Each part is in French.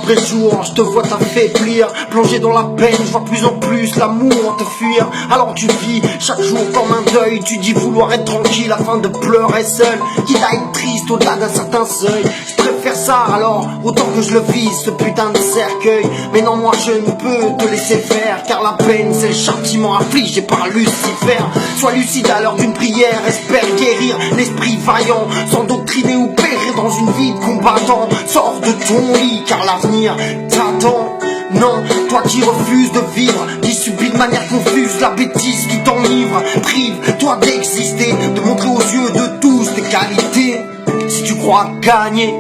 vrai jour, je te vois t'affaiblir, plongé dans la peine, je vois plus en plus l'amour te fuir. Alors tu vis chaque jour comme un deuil, tu dis vouloir être tranquille afin de pleurer seul, quitte à être triste au-delà d'un certain seuil. Je préfère ça alors, autant que je le vise, ce putain de cercueil. Mais non, moi je ne peux te laisser faire, car la peine c'est le châtiment affligé par Lucifer. Sois lucide à l'heure d'une prière, espère guérir l'esprit vaillant, s'endoctriner ou périr dans une vie de combattant. Sors de ton lit car l'avenir t'attend. Non, toi qui refuses de vivre, qui subis de manière confuse la bêtise qui t'enivre, prive-toi d'exister, de montrer aux yeux de tous tes qualités, si tu crois gagner.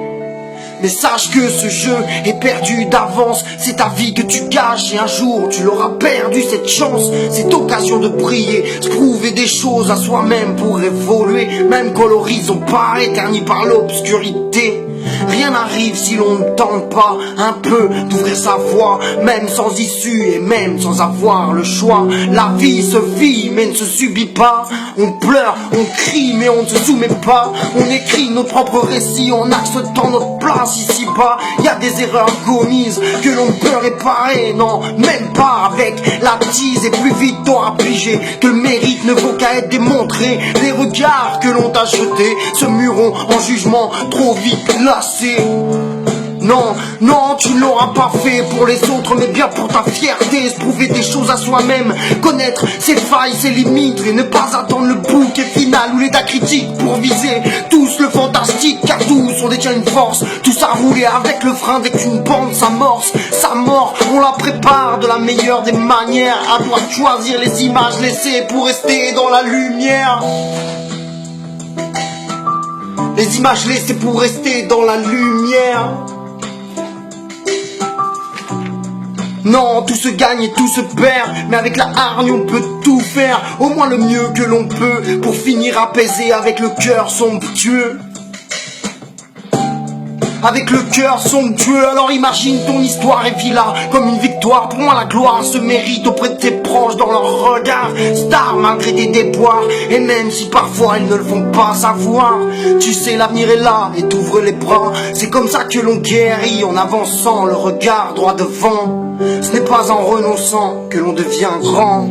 Mais sache que ce jeu est perdu d'avance, c'est ta vie que tu gâches et un jour tu l'auras perdu cette chance. Cette occasion de briller, se prouver des choses à soi-même pour évoluer, même quand l'horizon paraît terni par l'obscurité. Rien n'arrive si l'on ne tente pas un peu d'ouvrir sa voie, même sans issue et même sans avoir le choix. La vie se vit mais ne se subit pas. On pleure, on crie mais on ne se soumet pas. On écrit nos propres récits, on axe dans notre place ici-bas. Y a des erreurs commises que l'on ne peut réparer, non, même pas avec la tise. Et plus vite t'auras pigé que le mérite ne vaut qu'à être démontré. Les regards que l'on t'a jetés se mureront en jugement trop vite lassés. Non, non, tu ne l'auras pas fait pour les autres, mais bien pour ta fierté. Se prouver des choses à soi-même, connaître ses failles, ses limites, et ne pas attendre le bouquet final ou l'état critique pour viser tous le fantastique. Car tous on détient une force, tous à rouler avec le frein dès qu'une bande s'amorce. Sa mort, on la prépare de la meilleure des manières. À toi de choisir les images laissées pour rester dans la lumière. Les images laissées pour rester dans la lumière. Non, tout se gagne et tout se perd, mais avec la hargne on peut tout faire, au moins le mieux que l'on peut, pour finir apaisé avec le cœur somptueux. Avec le cœur somptueux, alors imagine ton histoire et vis-la comme une victoire. Pour moi la gloire se mérite auprès de tes proches dans leur regard. Star malgré tes déboires, et même si parfois ils ne le font pas savoir, tu sais l'avenir est là et t'ouvres les bras. C'est comme ça que l'on guérit, en avançant le regard droit devant. Ce n'est pas en renonçant que l'on devient grand.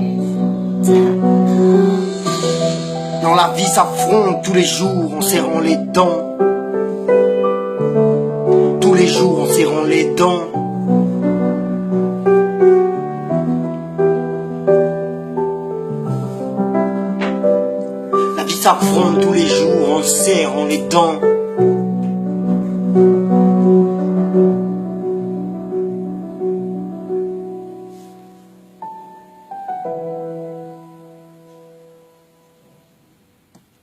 Dans la vie s'affronte tous les jours en serrant les dents. Tous les jours en serrant les dents. La vie s'affronte tous les jours en serrant les dents.